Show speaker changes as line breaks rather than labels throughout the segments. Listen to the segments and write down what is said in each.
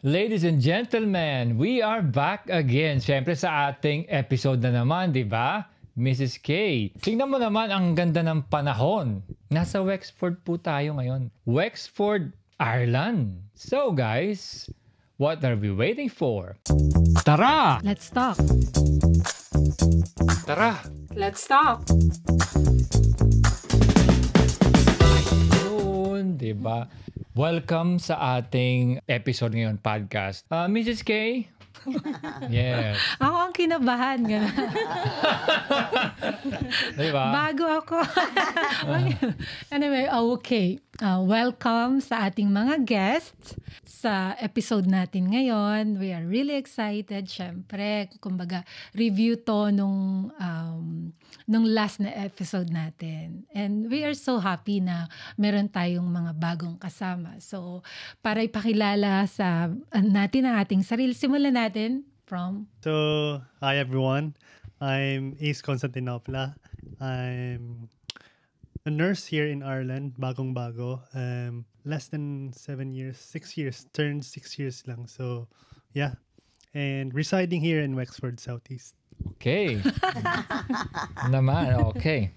Ladies and gentlemen, we are back again. Siyempre sa ating episode na naman, di ba? Mrs. K. Tingnan mo naman ang ganda ng panahon. Nasa Wexford po tayo ngayon. Wexford, Ireland. So guys, what are we waiting for? Tara!
Let's talk.
Tara!
Let's talk.
Yun, di ba? Welcome sa ating episode ngayon, podcast. Mrs. K? Yes.
Ako ang kinabahan.
Di ba?
Bago ako. Anyway, okay. Welcome sa ating mga guests sa episode natin ngayon. We are really excited. Siyempre, kumbaga, review to nung last na episode natin. And we are so happy na meron tayong mga bagong kasama. So, para ipakilala sa natin ang ating sarili, simulan natin from...
So, hi everyone. I'm Ace Constantinopla. I'm a nurse here in Ireland, bagong-bago. Less than 7 years, 6 years, turned 6 years lang. So, yeah. And residing here in Wexford, Southeast.
Okay. Naman, okay.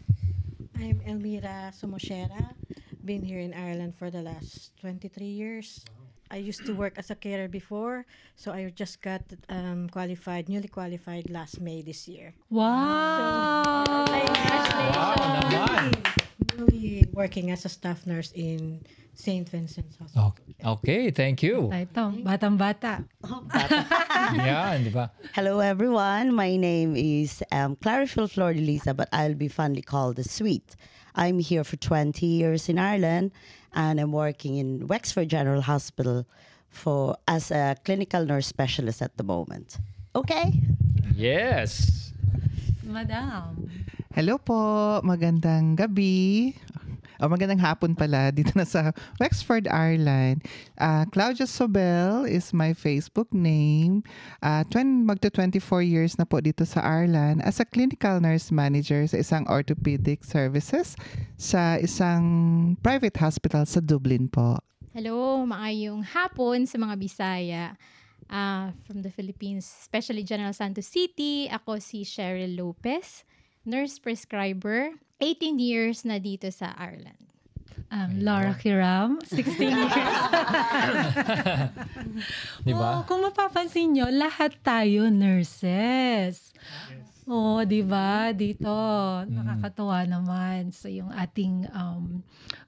I'm Elmira Somoshera. Been here in Ireland for the last 23 years. I used to work as a carer before, so I just got newly qualified last May this year.
Wow!
Wow, naman.
Newly working as a staff nurse in St. Vincent's Hospital.
Okay, thank you.
Ito, batang-bata.
Yan, di ba?
Hello, everyone. My name is Clarifil Flor de Lisa, but I'll be fondly called the Sweet. I'm here for 20 years in Ireland, and I'm working in Wexford General Hospital as a clinical nurse specialist at the moment. Okay?
Yes.
Madam.
Hello po, magandang gabi. Magandang hapon pala dito na sa Wexford, Ireland. Claudia Sobel is my Facebook name. Magto 24 years na po dito sa Ireland as a clinical nurse manager sa isang orthopedic services sa isang private hospital sa Dublin po.
Hello, maayong hapon sa mga Bisaya from the Philippines, especially General Santos City. Ako si Cheryl Lopez, nurse prescriber. 18 years na dito sa Ireland.
Laura Kiram, 16 years.
Di ba?
Kung mapapansin nyo, lahat tayo nurses. Oo, di ba? Dito, nakakatuwa naman. So, yung ating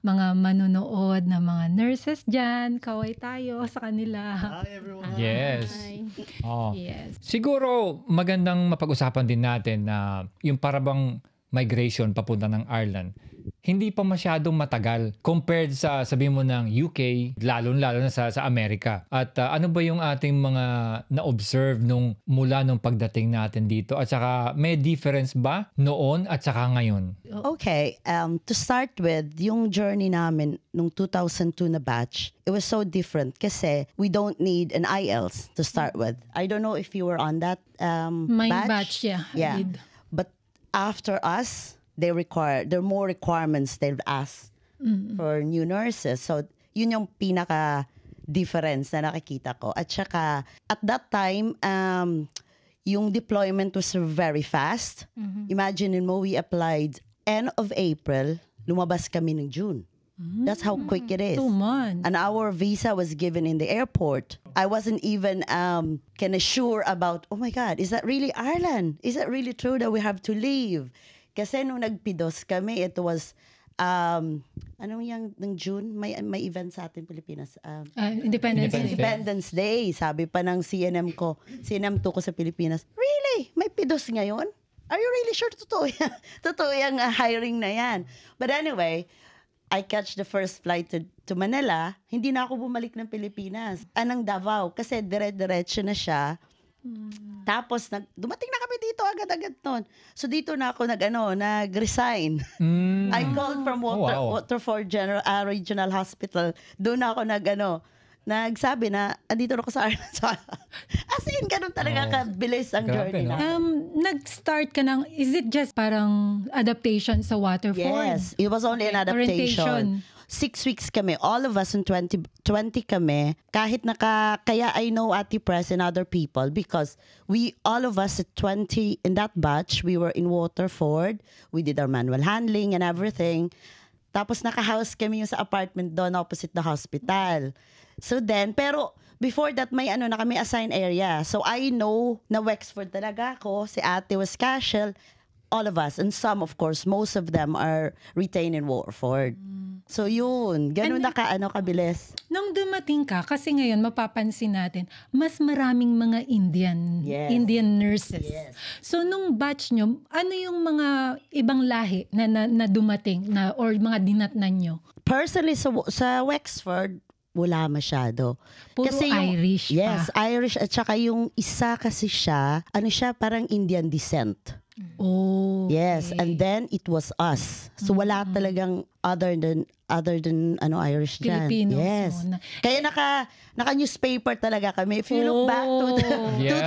mga manunood na mga nurses dyan, kaway tayo sa kanila.
Hi everyone.
Yes.
Hi.
Oh.
Yes.
Siguro magandang mapag-usapan din natin na yung parabang migration papunta ng Ireland, hindi pa masyadong matagal compared sa sabihin mo ng UK, lalo na sa Amerika. At ano ba yung ating mga na-observe mula nung pagdating natin dito? At saka may difference ba noon at saka ngayon?
Okay, to start with, yung journey namin nung 2002 na batch, it was so different kasi we don't need an IELTS to start with. I don't know if you were on that
My batch, yeah.
Yeah.
I did.
But after us, there are more requirements they've asked for new nurses. So, yun yung pinaka-difference na nakikita ko. At saka, at that time, yung deployment was very fast. Imagine mo, we applied end of April, lumabas kami ng June. That's how quick it is.
2 months.
And our visa was given in the airport. I wasn't even kind of sure about, oh my God, is that really Ireland? Is it really true that we have to leave? Kasi nung nagpidos kami, it was, anong yung ng June? May event sa atin Pilipinas.
Independence Day.
Independence Day. Sabi pa ng CNM 2 ko sa Pilipinas, really? May pidos ngayon? Are you really sure? Totoo yan. Totoo yung hiring na yan. But anyway, I catch the first flight to Manila, hindi na ako bumalik ng Pilipinas. Anong Davao, kasi dire-diretso na siya. Tapos, dumating na kami dito agad-agad nun. So, dito na ako nag-resign. I called from Waterford Regional Hospital. Doon na ako nagsabi na, andito na ako sa Ireland. As in, ganun talaga kabilis ang journey na.
Nag-start ka is it just parang adaptation sa Waterford?
Yes, it was only an adaptation. 6 weeks kami. All of us in 20 kami. Kaya I know Ate Press and other people because all of us at 20 in that batch, we were in Waterford. We did our manual handling and everything. Tapos naka-house kami yung sa apartment doon opposite the hospital. So then, pero before that, may na kami assigned area. So I know na Wexford talaga ako. Si Ate was Cashel. All of us. And some, of course, most of them are retained in Waterford. So yun, ganun kabilis.
Nung dumating ka, kasi ngayon mapapansin natin, mas maraming mga Indian nurses.
Yes.
So nung batch nyo, ano yung mga ibang lahi na dumating or mga dinatnan nyo?
Personally, sa Wexford, wala masyado.
Puro Irish pa.
Yes, Irish. At saka yung isa kasi siya, parang Indian descent.
Oh.
Yes, and then it was us. So wala talagang other than Irish dyan.
Filipinos.
Yes. Kaya naka-newspaper talaga kami. If you look back to
Yeah.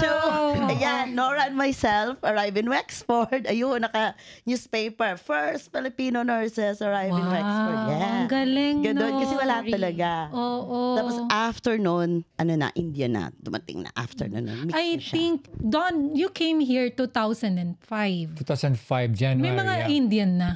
2002, ayan, Nora and myself arrived in Wexford. Ayun, naka-newspaper. First Filipino nurses arrived in Wexford. Yeah.
Ang galing,
Ganun,
no?
kasi wala talaga.
Oo.
Tapos after nun, India na. Dumating na after nun. Mix
I
na siya.
think, Don, you came here 2005.
2005, January.
May mga
yeah.
Indian na.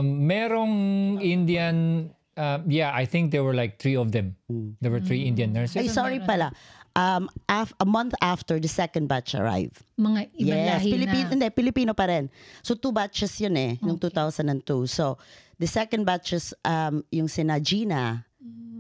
Merong Indian, I think there were like 3 of them. There were 3 Indian nurses.
Ay, sorry pala. A month after the second batch arrived.
Mga ibang lahi na.
Pilipino pa rin. So 2 batches yun nung 2002. So the second batches, yung sina Gina,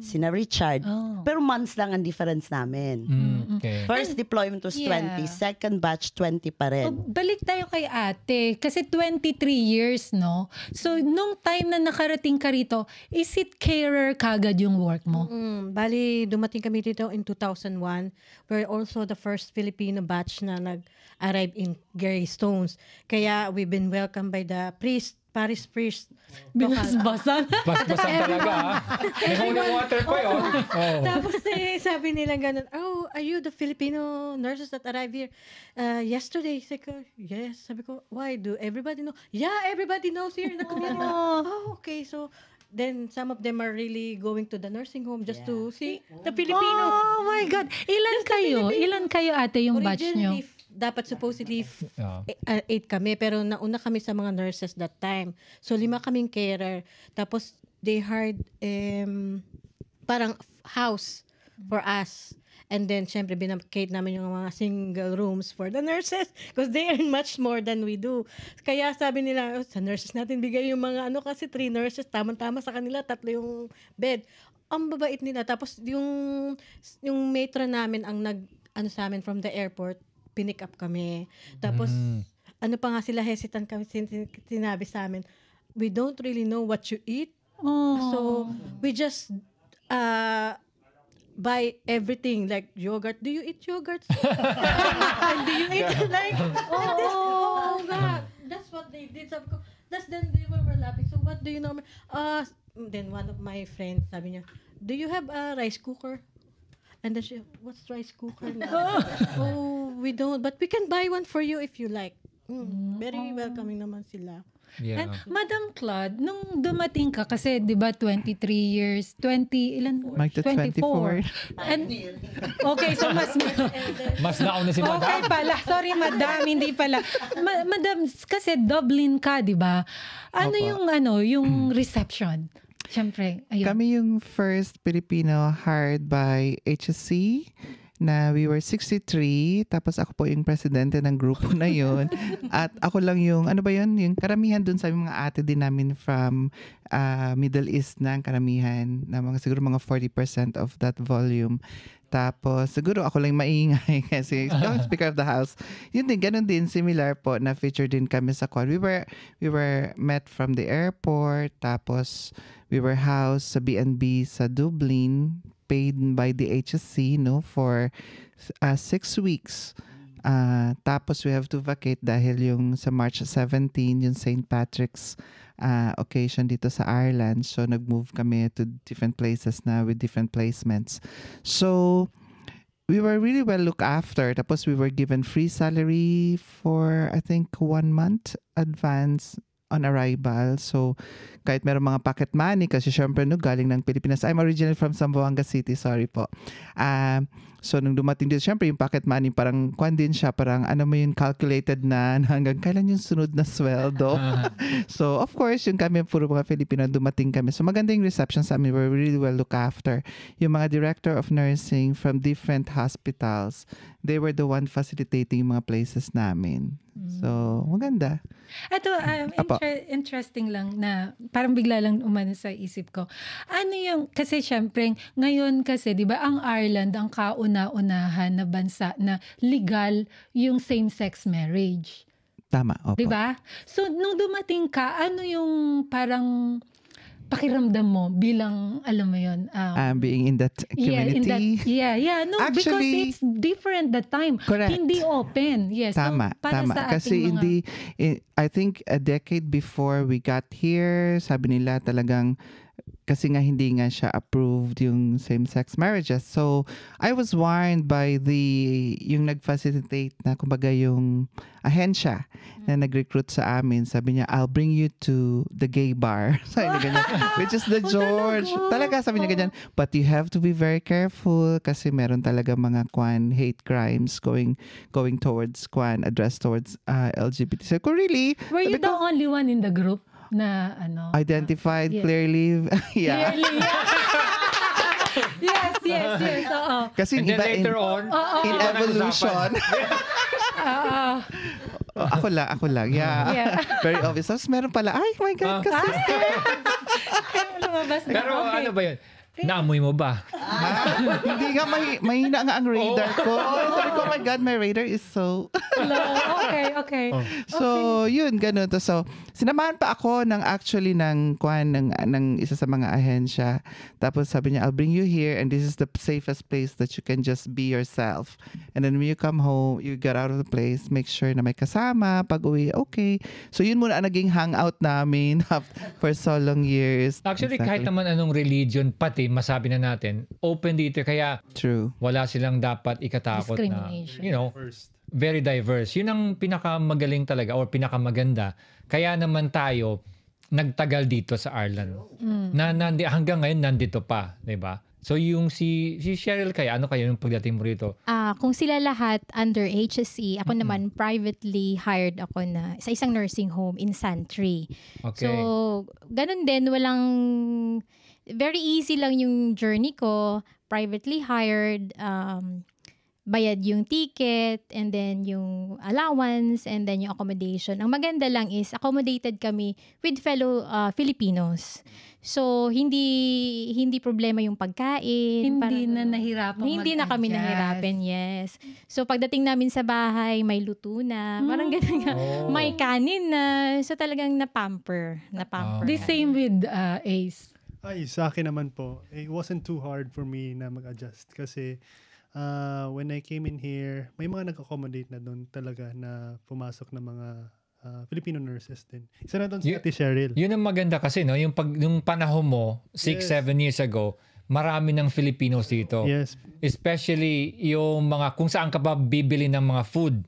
sina Richard. Pero months lang ang difference namin.
Okay.
First deployment was 20, second batch 20 pa rin.
Balik tayo kay ate. Kasi 23 years, no? So, nung time na nakarating ka rito, is it carer kagad yung work mo?
Bali, dumating kami dito in 2001. We're also the first Filipino batch na nag-arrive in Gary Stones. Kaya we've been welcomed by the Paris priest.
Binasbasan.
Basbasan talaga, ha? May holy water pa yun. Oh.
Tapos sabi nila ganun, oh, are you the Filipino nurses that arrived here yesterday? Sabi ko, yes. Sabi ko, why? Do everybody know? Yeah, everybody knows here in the community. Oh, okay. So, then some of them are really going to the nursing home just to see the Filipino.
Oh my God. Ilan kayo ate yung batch nyo?
Originally, dapat supposedly 8 kami, pero nauna kami sa mga nurses that time. So 5 kaming carer. Tapos they hired parang house for us. And then, syempre, binabcate namin yung mga single rooms for the nurses because they earn much more than we do. Kaya sabi nila, sa nurses natin bigay yung mga kasi 3 nurses, tama-tama sa kanila, 3 yung bed. Ang babait nila. Tapos yung matron namin ang sa amin from the airport, pinick up kami. Tapos, pa nga sila, hesitant kami, sinabi sa amin, we don't really know what you eat. So, we just buy everything, like yogurt. Do you eat yogurt? And do you eat like, oh God, that's what they did. Sabi ko, then they were laughing. So, what do you know? Then one of my friends, sabi niya, do you have a rice cooker? And then she, what's rice cooker? Oh, we don't. But we can buy one for you if you like. Very welcoming naman sila.
Yeah.
And Madam Claude, nung dumating ka, kasi di ba 23 years, 20,
Magta 24.
And, okay, so
Mas nauna si Madam.
Okay pala. Sorry, Madam. Hindi pala. Madam, kasi Dublin ka, di ba? Ano
Opo.
yung reception? Siyempre, ayun.
Kami yung first Filipino hired by HSC na we were 63. Tapos ako po yung presidente ng grupo na yun. At ako lang yung, yung karamihan dun sa mga ate din namin from Middle East na karamihan. Na siguro mga 40% of that volume. Tapos, siguro ako lang maingay kasi speaker of the house. Yun din, ganun din, similar po na feature din kami sa Quad. We were met from the airport, tapos we were housed sa B&B sa Dublin, paid by the HSC, for 6 weeks. Tapos we have to vacate dahil yung sa March 17, yung St. Patrick's occasion dito sa Ireland. So, nag-move kami to different places na with different placements. So, we were really well looked after. Tapos, we were given free salary for, I think, 1 month advance on arrival. So, kahit meron mga pocket money, kasi syempre no, galing ng Pilipinas. I'm originally from Zamboanga City, sorry po. So nung dumating dito, syempre yung pocket money parang kwan din siya, parang ano mo yun, calculated na hanggang kailan yung sunod na sweldo. So of course, yung kami puro mga Filipino, dumating kami. So maganda yung reception sa amin, we're really well looked after. Yung mga director of nursing from different hospitals, they were the one facilitating yung mga places namin. So maganda.
Ito,
Apo.
interesting lang na parang bigla lang umano sa isip ko. Ano yung, kasi syempre, ngayon kasi, di ba, ang Ireland, ang kauna-unahan na bansa na legal yung same-sex marriage.
Tama, opo.
Di ba? So, nung dumating ka, ano yung parang pakiramdam mo bilang, alam mo yun,
Being in that community.
No,
Actually,
because it's different that time.
Correct.
Hindi open. Yes.
Tama.
Sa
Kasi
ating
I think a decade before we got here, sabi nila talagang, kasi nga hindi nga siya approved yung same-sex marriages. So, I was warned by yung nag-facilitate na kumbaga yung ahensya na nag-recruit sa amin. Sabi niya, I'll bring you to the gay bar. Sabi niya ganyan, which is the George. Talaga sabi niya ganyan. But you have to be very careful kasi meron talaga mga hate crimes going towards addressed towards LGBT. So, really?
Were you the only one in the group na ano?
Identified clearly. Yeah.
Clearly, yes. Oo.
Kasi
And then
iba
later on,
in evolution. Ako lang. Yeah. Very obvious. Tapos meron pala, ay my God, kasi.
Lumabas na.
Pero ano ba yun? Naamoy mo ba?
Hindi nga, mahina nga ang radar ko. Sabi ko, oh my God, my radar is so...
Okay.
So, yun, ganun. So, sinamahan pa ako ng isa sa mga ahensya. Tapos sabi niya, I'll bring you here and this is the safest place that you can just be yourself. And then when you come home, you get out of the place, make sure na may kasama, pag-uwi, okay. So, yun muna ang naging hangout namin for so long years.
Actually,
Exactly.
kahit naman anong religion, pati masabi na natin, open dito. Kaya
True.
wala silang dapat ikatakot na,
Discrimination.
First.
very diverse. Yun ang pinakamagaling talaga or pinakamaganda. Kaya naman tayo nagtagal dito sa Ireland. Hanggang ngayon nandito pa, 'di ba? So yung si Cheryl kaya ano kaya yung pagdating mo rito?
Kung sila lahat under HSE, ako naman privately hired ako na sa isang nursing home in Santry.
Okay.
So, ganun din, very easy lang yung journey ko, privately hired, bayad yung ticket, and then yung allowance, and then yung accommodation. Ang maganda lang is, accommodated kami with fellow Filipinos. So, hindi problema yung pagkain.
Hindi na nahirapan
Hindi na kami nahirapan, yes. So, pagdating namin sa bahay, may luto na. Parang ganun nga.
Oh.
May kanin na. So, talagang na-pamper.
The same with Ace.
Ay, sa akin naman po, it wasn't too hard for me na mag-adjust kasi when I came in here, may mga nag-accommodate na doon talaga na pumasok na mga Filipino nurses din. Isa na doon si Ate Cheryl.
Yun ang maganda kasi no, yung panahon mo 6-7 years ago, marami ng Filipinos dito.
Yes.
Especially yung mga kung saan ka ba bibili ng mga food.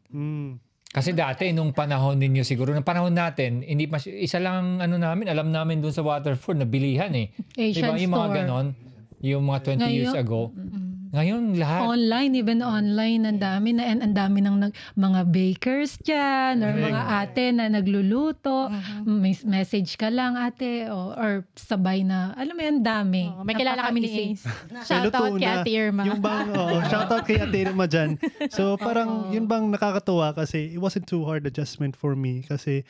Kasi dati, nung panahon ninyo siguro, nung panahon natin, isa lang namin, alam namin dun sa Waterford, na bilihan eh.
Asian
diba? Yung mga
store.
ganon, yung mga 20 years ago. Ngayon, lahat.
Even online, ang dami ng mga bakers dyan, or mga ate na nagluluto. May message ka lang, ate, or sabay na, alam mo yan, dami.
May kilala kami ni Ace. Shoutout kay Ate Irma.
Yung bang, shoutout kay Ate Irma dyan. So, parang, yun bang nakakatuwa kasi it wasn't too hard adjustment for me kasi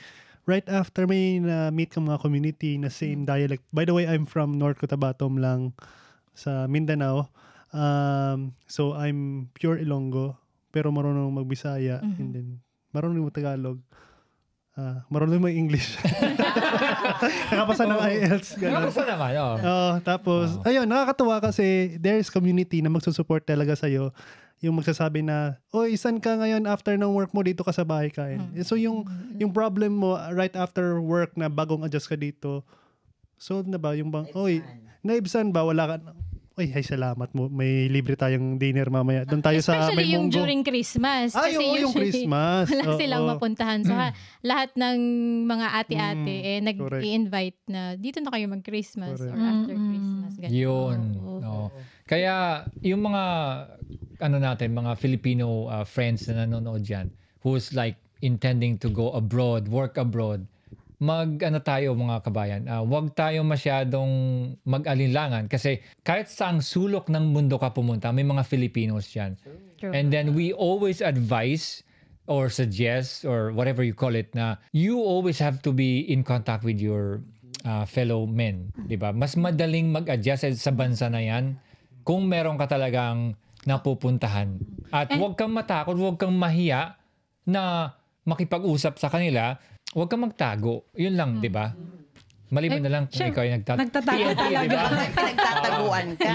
right after may na-meet ka mga community na same dialect. By the way, I'm from North Cotabato lang sa Mindanao. So I'm pure Ilonggo pero marunong magbisaya and then marunong mag-Tagalog. Marunong mag-English. Nakapasa ng IELTS.
Nakapasa naman,
Tapos, ayun, nakakatuwa kasi there's community na magsusupport talaga sa'yo. Yung magsasabi na, oy, saan ka ngayon after ng work mo, dito ka sa bahay kain. So yung problem mo right after work na bagong adjust ka dito, solve na ba? Yung bang, oy, naibsan ba? Wala ka ay salamat mo. May libre tayong dinner mamaya. Doon tayo sa
Especially
May
yung
Munggo.
during Christmas.
Ay,
Kasi
oo, yung
usually,
Christmas.
wala
Oo.
silang mapuntahan. So, lahat ng mga ate-ate,
Correct.
nag-i-invite na dito na kayo mag-Christmas
Correct.
or after Christmas. Ganun.
Yun.
Oo.
No. Kaya yung mga mga Filipino friends na nanonood diyan who's like intending to go abroad, work abroad, tayo mga kabayan, wag tayo masyadong mag-alinlangan kasi kahit saang sulok ng mundo ka pumunta, may mga Filipinos diyan.
True.
And then we always advise or suggest or whatever you call it na you always have to be in contact with your fellow men, 'di ba? Mas madaling mag-adjust sa bansa na 'yan kung meron ka talagang napupuntahan. At huwag kang matakot, huwag kang mahiya na makipag-usap sa kanila, huwag kang magtago. Yun lang, 'di ba? Maliban na lang kung
Sure.
ikaw ay
Nagtatago
TNT,
talaga.
di ba?
Pinagtataguan ka.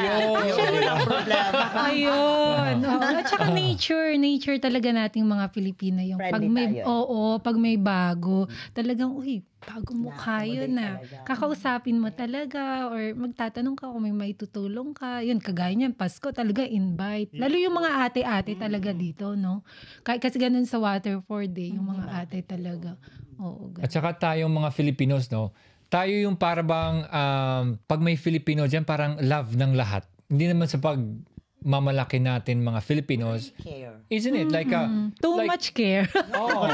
Yun ang problema.
Ayun. Oo. At saka nature talaga nating mga Pilipino yung pag
Friendly
may
tayo.
pag may bago, talagang bago mukha yun na. Kakausapin mo talaga or magtatanong ka kung may maitutulong ka. Yun, kagaya niyan, Pasko talaga invite. Lalo yung mga ate-ate talaga dito, no? Kasi ganun sa Waterford yung mga ate talaga. Oo, ganun.
At saka tayong mga Filipinos, no? Tayo yung parang pag may Filipino dyan, parang love ng lahat. Hindi naman sa pagmamalaki natin mga Filipinos.
Care.
Isn't it? Like,
Too
like,
much care.
Oo.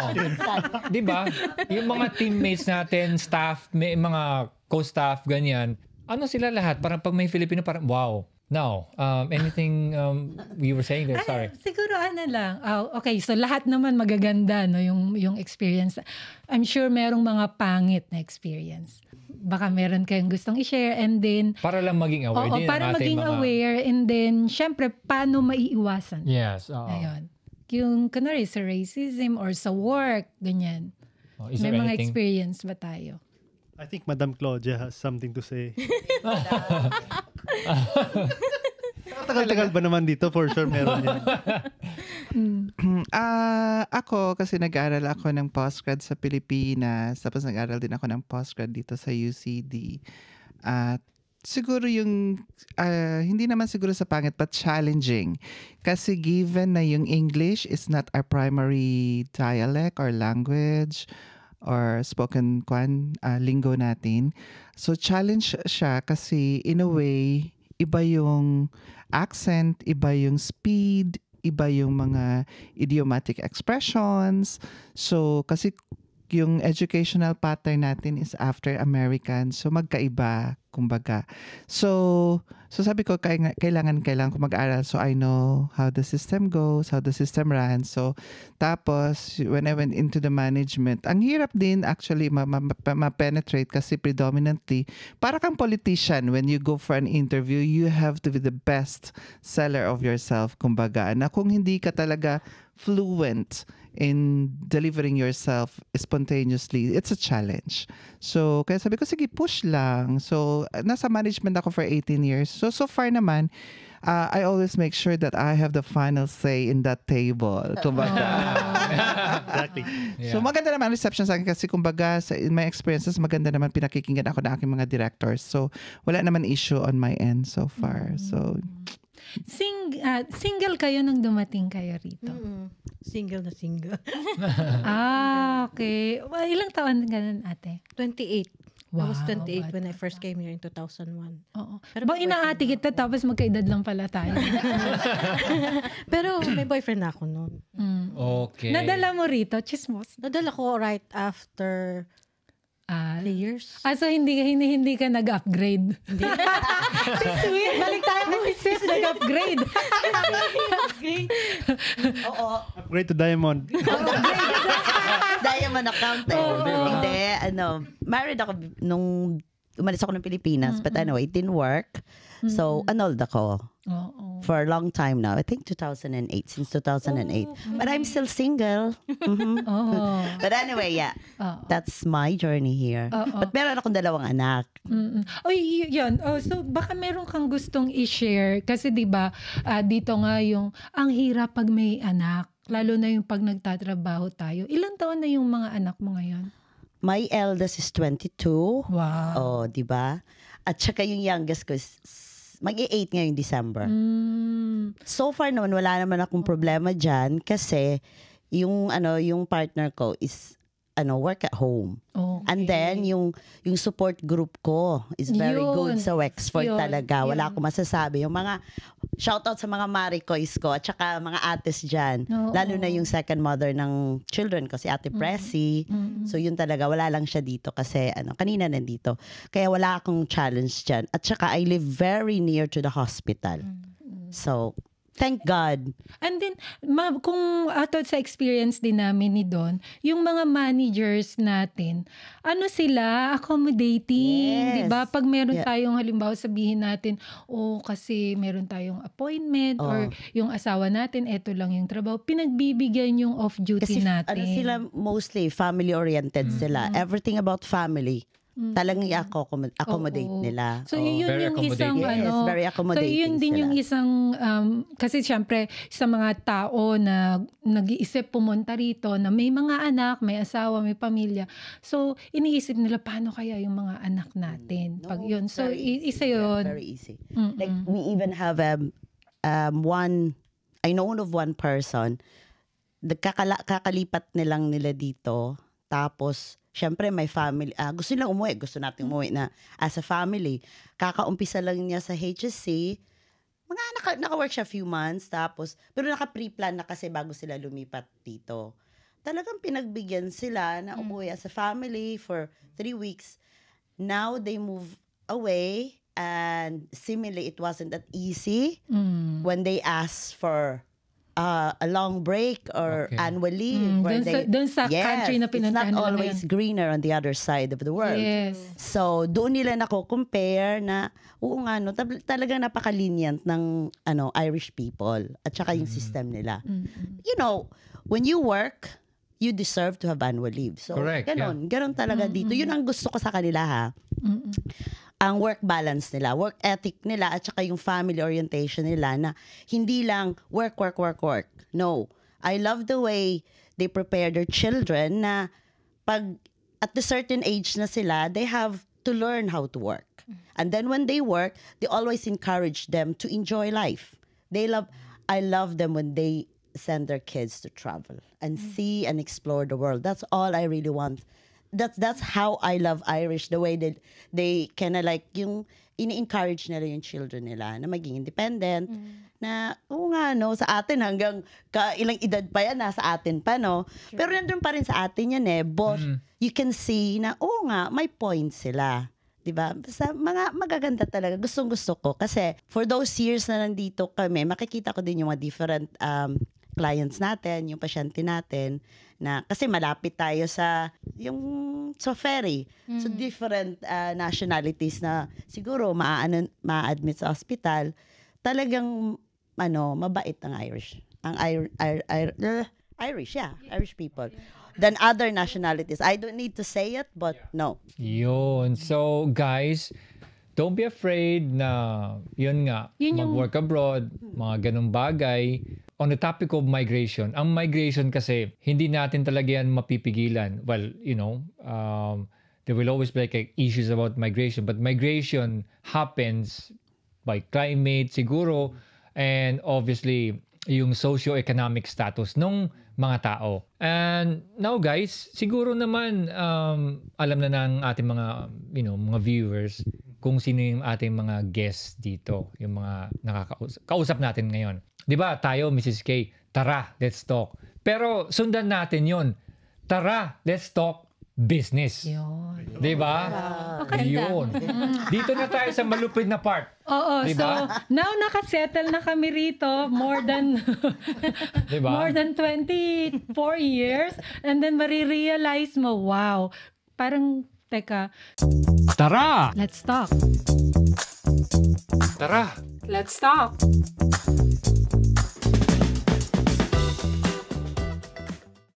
Di ba? Yung mga teammates natin, staff, may mga co-staff, ganyan. Ano sila lahat? Parang pag may Filipino, parang wow. Now, anything we were saying there? Sorry.
Siguro lang. Okay, so lahat naman magaganda, no, yung experience. I'm sure merong mga pangit na experience. Baka meron kayong gustong i-share and then
Para lang maging aware
oo,
din
para
ng ating
maging
mga...
aware and then syempre paano maiiwasan.
Yes. Oo.
Ayun. Yung kunwari sa racism or sa work, ganyan.
Oh, is
May
there
mga
anything?
experience ba tayo?
I think Madam Claudia has something to say. Tagal-tagal ba naman dito? For sure meron yan.
Ako, kasi nag-aaral ako ng postgrad sa Pilipinas, tapos nag-aaral din ako ng postgrad dito sa UCD. At siguro yung, hindi naman siguro sa pangit, but challenging. Kasi given na yung English is not our primary dialect or language, or spoken lingo natin. So challenge siya kasi in a way, iba yung accent, iba yung speed, iba yung mga idiomatic expressions. So kasi yung educational pattern natin is after American. So magkaiba, kumbaga. So sabi ko, kailangan ko mag-aral so I know how the system goes, how the system runs. So tapos, when I went into the management, ang hirap din actually ma-penetrate kasi predominantly, para kang politician, when you go for an interview, you have to be the best seller of yourself, kumbaga. Na kung hindi ka talaga fluent in delivering yourself spontaneously, it's a challenge. So, kaya sabi ko, sige, push lang. So, nasa management ako for 18 years. So far naman, I always make sure that I have the final say in that table. Kumbaga.
Exactly.
Yeah.
So, maganda naman ang reception sa akin kasi kumbaga, in my experiences, maganda naman pinakikinggan ako ng aking mga directors. So, wala naman issue on my end so far. So,
Single kayo nung dumating kayo rito?
Single na single.
Okay. Well, ilang taon ka nun, ate?
28. I was
Wow,
28 when I
bata
first came here in 2001.
Oo.
Pero
Ba,
may
inaati kita tapos magkaedad lang pala tayo.
Pero may boyfriend na ako noon.
Okay.
Nadala mo rito, chismos.
Nadala ko right after 3 years.
So hindi ka nag-upgrade. Si Sweet, balik tayo kay si Sweet, nag-upgrade.
Oo.
Upgrade to Diamond.
Diamond account eh. Hindi, married ako nung umalis ako ng Pilipinas. But anyway, it didn't work. So, annulled ako.
Oo.
For a long time now. I think 2008, since 2008. But I'm still single.
Oh.
But anyway, yeah.
Oo.
That's my journey here. But meron akong 2 anak.
Yun. So baka meron kang gustong i-share kasi 'di ba dito nga yung ang hirap pag may anak, lalo na yung pag nagtatrabaho tayo. Ilang taon na yung mga anak mo ngayon?
My eldest is 22.
Wow.
Oh, di ba? At saka yung youngest ko is mag-8 ngayong December.
Mm.
So far naman, wala naman akong problema dyan kasi yung partner ko is work at home.
Okay.
And then, yung support group ko is very good
Yun.
sa Wexford
Yun.
talaga. Wala
Yun.
akong masasabi. Yung mga, shoutout sa mga Maricoys ko at saka mga ates dyan.
Oo.
Lalo na yung second mother ng children ko, si Ate Pressy. So, yun talaga. Wala lang siya dito kasi, kanina nandito. Kaya wala akong challenge dyan. At saka, I live very near to the hospital. So, thank God.
And then, kung ato sa experience din namin ni Don, yung mga managers natin, sila, accommodating,
Yes.
di ba? Pag meron
Yeah.
tayong, halimbawa sabihin natin, kasi meron tayong appointment or yung asawa natin, eto lang yung trabaho, pinagbibigyan yung off-duty
Kasi
natin.
sila mostly family-oriented sila. Everything about family. Talagang i-accommodate
Oo.
nila.
So, yun
Very
yung isang
Yes, very
So,
accommodating
yun din
sila.
yung isang, kasi syempre, sa mga tao na nag-iisip pumunta rito, na may mga anak, may asawa, may pamilya. So, iniisip nila, paano kaya yung mga anak natin? Pag
No,
yun.
it's
So,
very easy.
isa yun.
Yeah, very easy.
Mm-mm.
Like, we even have I know of one person, kakalipat nila dito, tapos, syempre may family, gusto nilang umuwi, gusto natin umuwi na as a family. Kakaumpisa lang niya sa HSC, naka-work siya few months, tapos, pero naka-pre-plan na kasi bago sila lumipat dito. Talagang pinagbigyan sila na umuwi as a family for 3 weeks. Now, they move away, and seemingly, it wasn't that easy when they asked for a long break or annual leave. Where
Dun sa country na pinuntahan
it's not
nila
always greener on the other side of the world.
Yes.
So, doon nila nako-compare na, oo nga, talagang napaka-lenient ng Irish people at saka yung system nila. You know, when you work, you deserve to have annual leave. So,
Correct,
ganon talaga dito. Yun ang gusto ko sa kanila, ha? Ang work balance nila, work ethic nila, at saka yung family orientation nila na hindi lang work. No. I love the way they prepare their children na pag at the certain age na sila, they have to learn how to work. And then when they work, they always encourage them to enjoy life. I love them when they send their kids to travel and see and explore the world. That's all I really want. That's how I love Irish, the way that they kinda like yung ini-encourage nila yung children nila na maging independent, na sa atin hanggang ilang edad pa yan, nasa atin pa, no? Sure. Pero nandun pa rin sa atin yan but you can see na may points sila. Diba? Basta magaganda talaga. Gustong-gusto ko. Kasi for those years na nandito kami, makikita ko din yung mga different clients natin, yung pasyente natin, na kasi malapit tayo sa ferry. So different nationalities na siguro ma-admit sa hospital. Talagang mabait ang Irish. Ang Irish people. Than other nationalities. I don't need to say it, but no.
Yun. So, guys, don't be afraid na, yun nga, mag-work abroad, mga ganung bagay. On the topic of migration, ang migration kasi, hindi natin talaga yan mapipigilan. Well, there will always be issues about migration, but migration happens by climate, siguro, and obviously, yung socio-economic status ng mga tao. And now guys, siguro naman alam na ng ating mga mga viewers kung sino yung ating mga guests dito, yung mga kausap natin ngayon. 'Di ba? Tayo, Mrs. K, tara, let's talk. Pero sundan natin 'yon. Tara, let's talk business.
Yun.
'Di ba? Yun. Dito na tayo sa malupit na part.
Oo,
Diba?
so now nakasettle na kami rito more than
Diba?
more than 24 years, and then marirealize mo, wow, parang teka,
Tara!
let's talk.
Tara!
Let's talk.